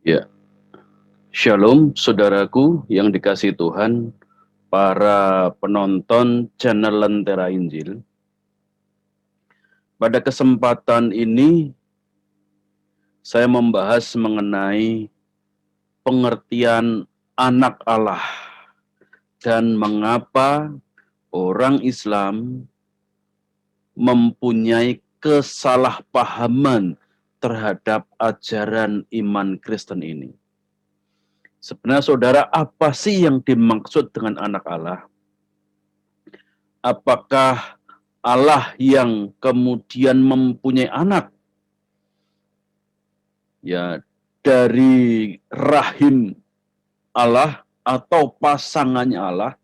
Ya, Shalom saudaraku yang dikasihi Tuhan, para penonton channel Lentera Injil. Pada kesempatan ini, saya membahas mengenai pengertian anak Allah dan mengapa orang Islam mempunyai kesalahpahaman terhadap ajaran iman Kristen ini. Sebenarnya saudara, apa sih yang dimaksud dengan anak Allah? Apakah Allah yang kemudian mempunyai anak? Ya, dari rahim Allah atau pasangannya Allah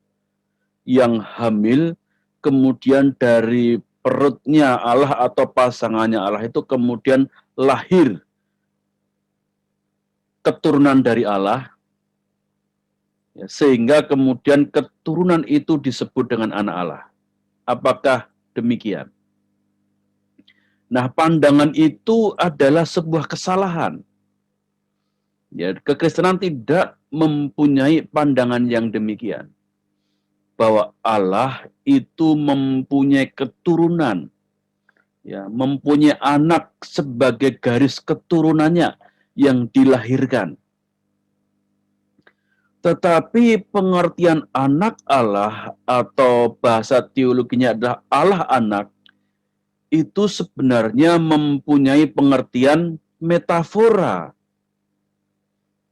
yang hamil, kemudian dari perutnya Allah atau pasangannya Allah itu kemudian lahir keturunan dari Allah, ya, sehingga kemudian keturunan itu disebut dengan anak Allah. Apakah demikian? Nah, pandangan itu adalah sebuah kesalahan. Ya, kekristenan tidak mempunyai pandangan yang demikian. Bahwa Allah itu mempunyai keturunan, ya, mempunyai anak sebagai garis keturunannya yang dilahirkan. Tetapi pengertian anak Allah atau bahasa teologinya adalah Allah anak, itu sebenarnya mempunyai pengertian metafora.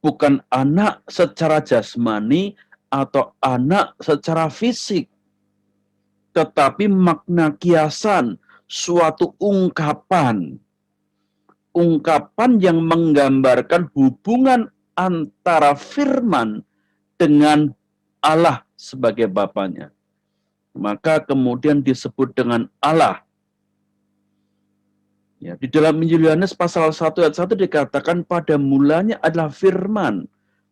Bukan anak secara jasmani atau anak secara fisik, tetapi makna kiasan, suatu ungkapan yang menggambarkan hubungan antara firman dengan Allah sebagai Bapanya. Maka kemudian disebut dengan Allah. Ya, di dalam Injil Yohanes pasal 1 ayat 1 dikatakan pada mulanya adalah firman.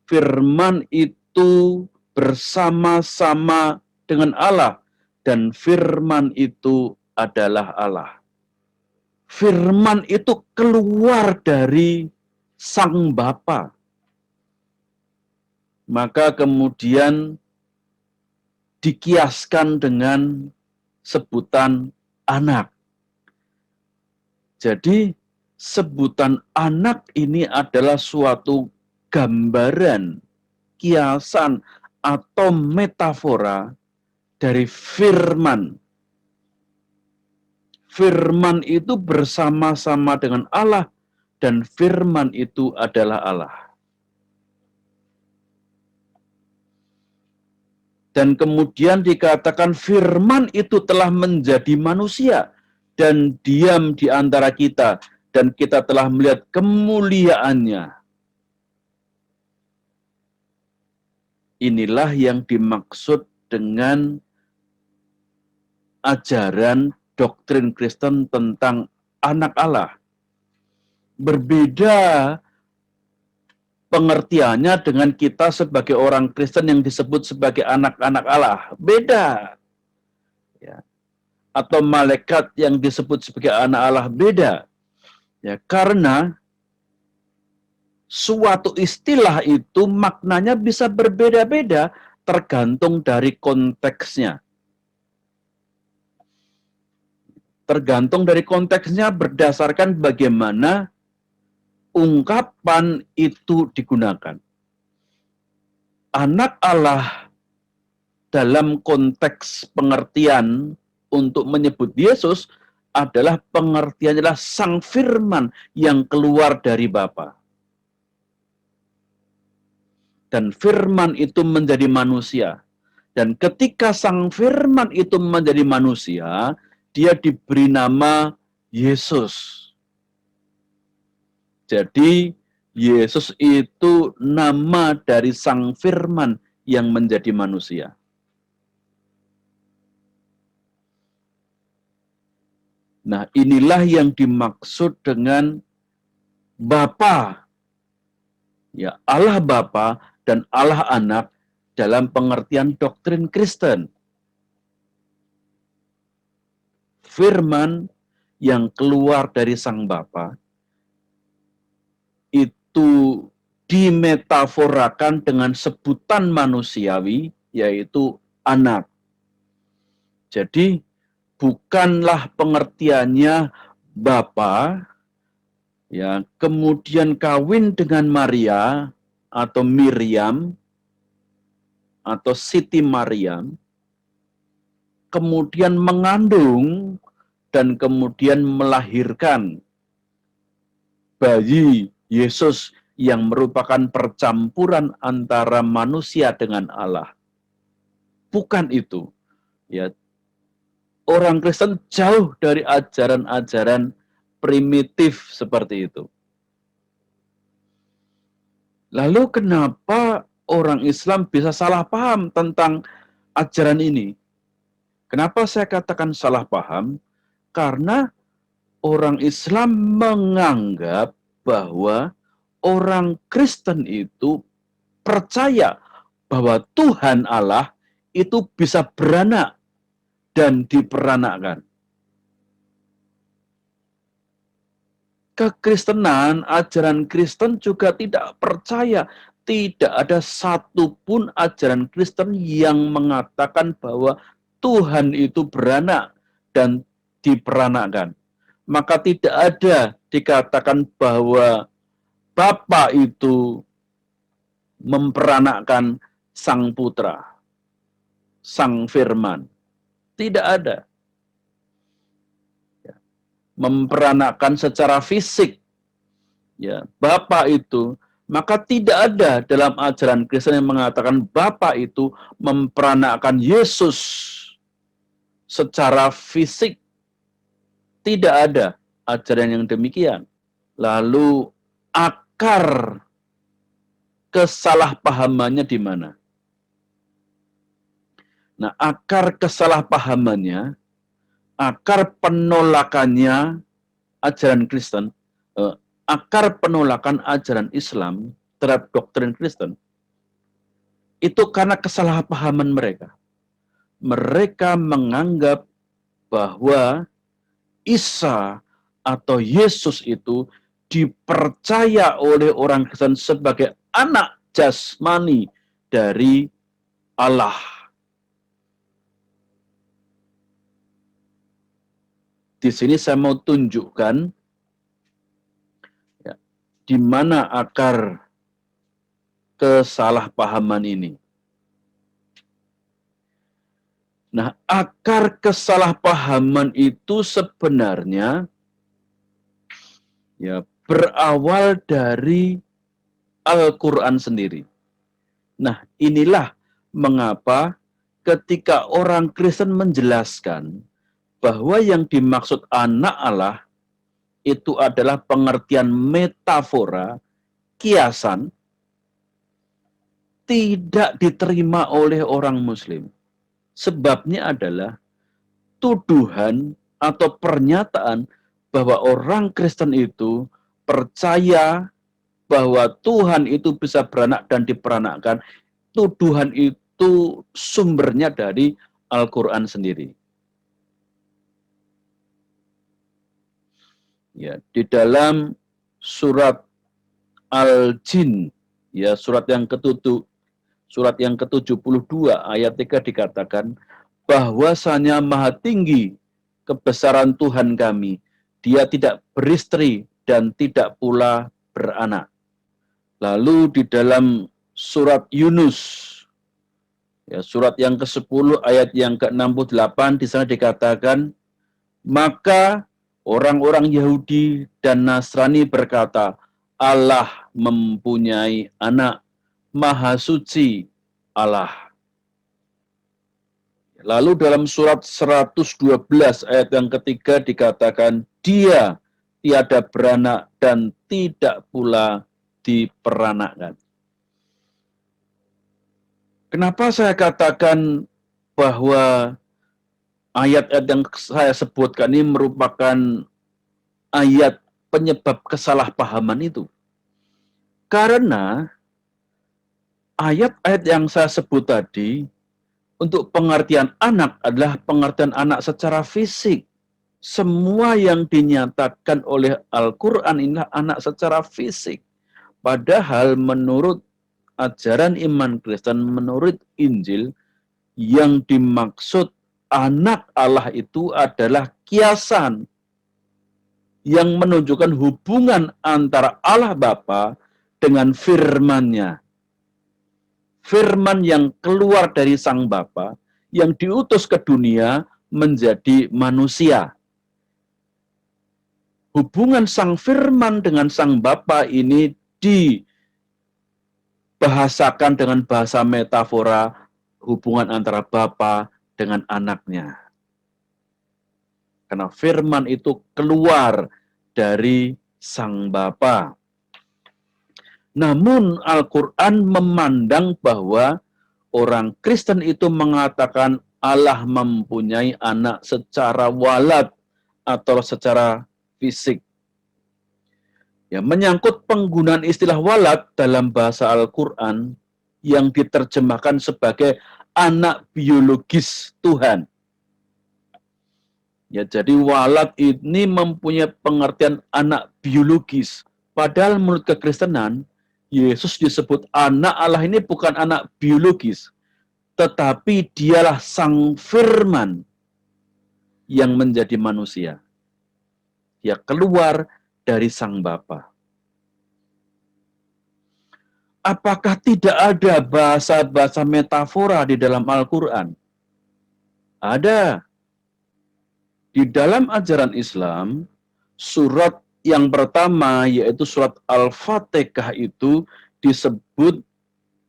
Firman itu bersama-sama dengan Allah dan firman itu adalah Allah. Firman itu keluar dari Sang Bapa. Maka kemudian dikiaskan dengan sebutan anak. Jadi sebutan anak ini adalah suatu gambaran, kiasan, atau metafora dari firman. Firman itu bersama-sama dengan Allah dan firman itu adalah Allah. Dan kemudian dikatakan firman itu telah menjadi manusia dan diam di antara kita, dan kita telah melihat kemuliaannya. Inilah yang dimaksud dengan ajaran doktrin Kristen tentang anak Allah. Berbeda pengertiannya dengan kita sebagai orang Kristen yang disebut sebagai anak-anak Allah. Beda. Ya. Atau malaikat yang disebut sebagai anak Allah, beda. Ya, karena suatu istilah itu maknanya bisa berbeda-beda tergantung dari konteksnya. Tergantung dari konteksnya berdasarkan bagaimana ungkapan itu digunakan. Anak Allah dalam konteks pengertian untuk menyebut Yesus adalah pengertiannya adalah Sang Firman yang keluar dari Bapa. Dan firman itu menjadi manusia. Dan ketika Sang Firman itu menjadi manusia, dia diberi nama Yesus. Jadi Yesus itu nama dari Sang Firman yang menjadi manusia. Nah, inilah yang dimaksud dengan Bapa. Ya, Allah Bapa dan Allah Anak dalam pengertian doktrin Kristen. Firman yang keluar dari Sang Bapa itu dimetaforakan dengan sebutan manusiawi, yaitu anak. Jadi bukanlah pengertiannya Bapa, ya, kemudian kawin dengan Maria atau Miriam atau Siti Maryam, kemudian mengandung dan kemudian melahirkan bayi Yesus yang merupakan percampuran antara manusia dengan Allah. Bukan itu. Ya, orang Kristen jauh dari ajaran-ajaran primitif seperti itu. Lalu kenapa orang Islam bisa salah paham tentang ajaran ini? Kenapa saya katakan salah paham? Karena orang Islam menganggap bahwa orang Kristen itu percaya bahwa Tuhan Allah itu bisa beranak dan diperanakkan. Kekristenan, ajaran Kristen juga tidak percaya, tidak ada satupun ajaran Kristen yang mengatakan bahwa Tuhan itu beranak dan diperanakkan. Maka tidak ada dikatakan bahwa Bapa itu memperanakkan Sang Putra, Sang Firman. Tidak ada. Memperanakkan secara fisik, ya, Bapa itu, maka tidak ada dalam ajaran Kristen yang mengatakan Bapa itu memperanakkan Yesus secara fisik. Tidak ada ajaran yang demikian. Lalu akar kesalahpahamannya di mana? Nah, akar kesalahpahamannya, akar penolakannya ajaran Kristen, akar penolakan ajaran Islam terhadap doktrin Kristen, itu karena kesalahpahaman mereka. Mereka menganggap bahwa Isa atau Yesus itu dipercaya oleh orang Kristen sebagai anak jasmani dari Allah. Di sini saya mau tunjukkan ya, di mana akar kesalahpahaman ini. Nah, akar kesalahpahaman itu sebenarnya ya berawal dari Al-Quran sendiri. Nah, inilah mengapa ketika orang Kristen menjelaskan bahwa yang dimaksud anak Allah itu adalah pengertian metafora, kiasan, tidak diterima oleh orang Muslim. Sebabnya adalah tuduhan atau pernyataan bahwa orang Kristen itu percaya bahwa Tuhan itu bisa beranak dan diperanakkan. Tuduhan itu sumbernya dari Al-Quran sendiri. Ya, di dalam surat Al-Jin, ya, surat yang ke-72 ayat 3 dikatakan, bahwasanya maha tinggi kebesaran Tuhan kami, dia tidak beristri dan tidak pula beranak. Lalu di dalam surat Yunus, ya, surat yang ke-10 ayat yang ke-68 di sana dikatakan, maka orang-orang Yahudi dan Nasrani berkata, Allah mempunyai anak, Maha Suci Allah. Lalu dalam surat 112 ayat yang ketiga dikatakan, dia tiada beranak dan tidak pula diperanakkan. Kenapa saya katakan bahwa ayat-ayat yang saya sebutkan ini merupakan ayat penyebab kesalahpahaman itu? Karena ayat-ayat yang saya sebut tadi, untuk pengertian anak adalah pengertian anak secara fisik. Semua yang dinyatakan oleh Al-Quran inilah anak secara fisik. Padahal menurut ajaran iman Kristen, menurut Injil, yang dimaksud anak Allah itu adalah kiasan yang menunjukkan hubungan antara Allah Bapa dengan firman-Nya. Firman yang keluar dari Sang Bapa, yang diutus ke dunia menjadi manusia. Hubungan Sang Firman dengan Sang Bapa ini dibahasakan dengan bahasa metafora, hubungan antara Bapa dengan anaknya. Karena firman itu keluar dari Sang Bapa. Namun Al-Quran memandang bahwa orang Kristen itu mengatakan Allah mempunyai anak secara walad atau secara fisik. Ya, menyangkut penggunaan istilah walad dalam bahasa Al-Quran yang diterjemahkan sebagai anak biologis Tuhan. Ya, jadi walad ini mempunyai pengertian anak biologis. Padahal menurut kekristenan, Yesus disebut anak Allah ini bukan anak biologis, tetapi dialah Sang Firman yang menjadi manusia. Dia keluar dari Sang Bapa. Apakah tidak ada bahasa-bahasa metafora di dalam Al-Quran? Ada. Di dalam ajaran Islam, surat yang pertama, yaitu surat Al-Fatihah itu disebut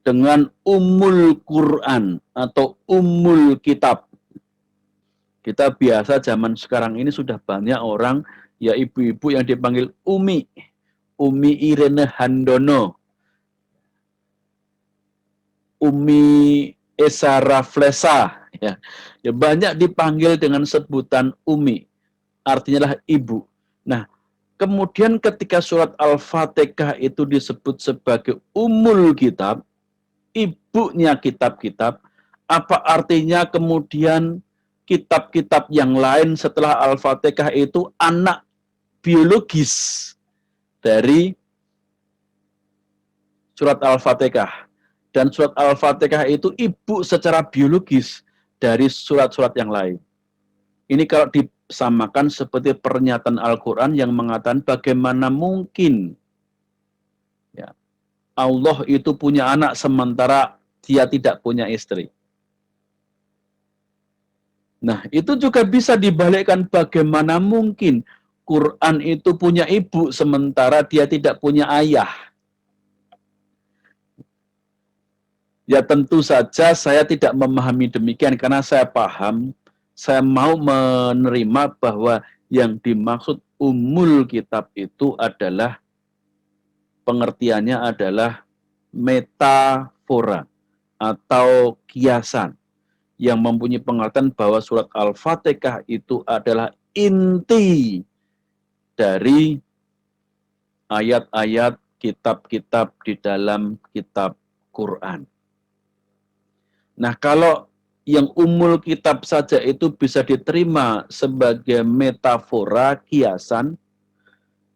dengan Ummul Quran atau Ummul Kitab. Kita biasa zaman sekarang ini sudah banyak orang, ya ibu-ibu yang dipanggil Umi. Umi Irene Handono. Umi Esa Raflesa. Ya, banyak dipanggil dengan sebutan Umi. Artinya lah ibu. Nah, kemudian ketika surat Al-Fatihah itu disebut sebagai Ummul Kitab, ibunya kitab-kitab, apa artinya kemudian kitab-kitab yang lain setelah Al-Fatihah itu anak biologis dari surat Al-Fatihah. Dan surat Al-Fatihah itu ibu secara biologis dari surat-surat yang lain. Ini kalau disamakan seperti pernyataan Al-Quran yang mengatakan bagaimana mungkin ya, Allah itu punya anak sementara dia tidak punya istri. Nah, itu juga bisa dibalikkan bagaimana mungkin Quran itu punya ibu sementara dia tidak punya ayah. Ya tentu saja saya tidak memahami demikian karena saya paham, saya mau menerima bahwa yang dimaksud Ummul Kitab itu adalah pengertiannya adalah metafora atau kiasan yang mempunyai pengertian bahwa surat Al-Fatihah itu adalah inti dari ayat-ayat kitab-kitab di dalam kitab Quran. Nah, kalau yang Ummul Kitab saja itu bisa diterima sebagai metafora, kiasan,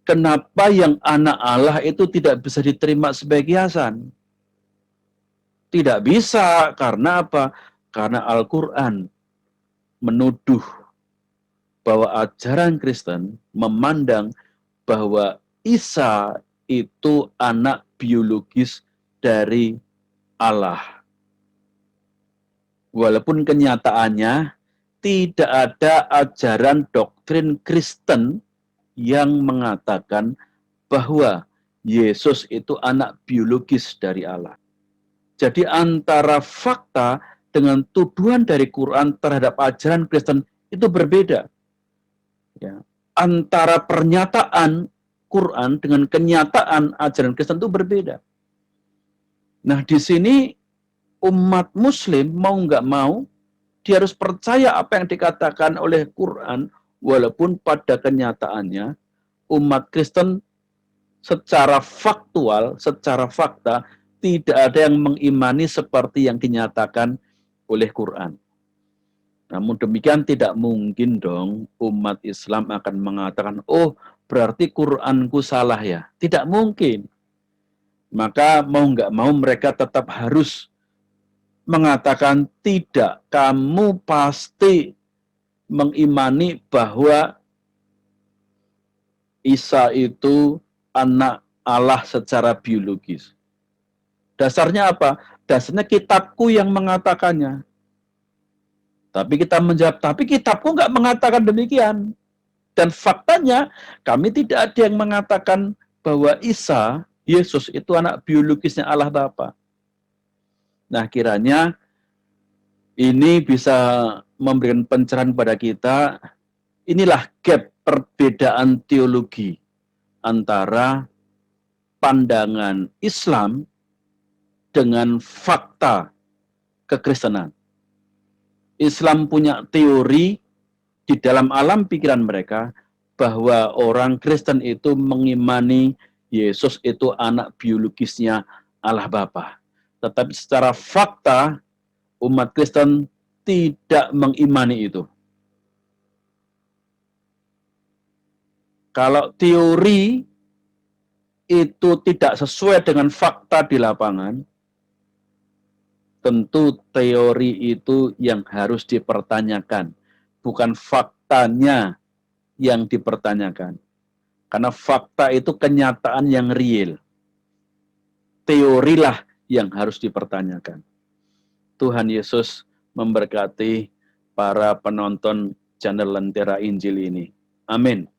kenapa yang anak Allah itu tidak bisa diterima sebagai kiasan? Tidak bisa, karena apa? Karena Al-Quran menuduh bahwa ajaran Kristen memandang bahwa Isa itu anak biologis dari Allah. Walaupun kenyataannya tidak ada ajaran doktrin Kristen yang mengatakan bahwa Yesus itu anak biologis dari Allah. Jadi antara fakta dengan tuduhan dari Quran terhadap ajaran Kristen itu berbeda. Ya. Antara pernyataan Quran dengan kenyataan ajaran Kristen itu berbeda. Nah, di sini umat muslim mau nggak mau, dia harus percaya apa yang dikatakan oleh Quran, walaupun pada kenyataannya umat Kristen secara faktual, secara fakta, tidak ada yang mengimani seperti yang dinyatakan oleh Quran. Namun demikian tidak mungkin dong umat Islam akan mengatakan, oh berarti Quranku salah ya. Tidak mungkin. Maka mau nggak mau mereka tetap harus mengatakan tidak, kamu pasti mengimani bahwa Isa itu anak Allah secara biologis. Dasarnya apa? Dasarnya kitabku yang mengatakannya. Tapi kita menjawab, tapi kitabku nggak mengatakan demikian. Dan faktanya, kami tidak ada yang mengatakan bahwa Isa, Yesus itu anak biologisnya Allah Bapa. Nah, kiranya ini bisa memberikan pencerahan pada kita. Inilah gap perbedaan teologi antara pandangan Islam dengan fakta kekristenan. Islam punya teori di dalam alam pikiran mereka bahwa orang Kristen itu mengimani Yesus itu anak biologisnya Allah Bapa. Tetapi secara fakta umat Kristen tidak mengimani itu. Kalau teori itu tidak sesuai dengan fakta di lapangan, tentu teori itu yang harus dipertanyakan, bukan faktanya yang dipertanyakan. Karena fakta itu kenyataan yang real. Teorilah yang harus dipertanyakan. Tuhan Yesus memberkati para penonton channel Lentera Injil ini. Amin.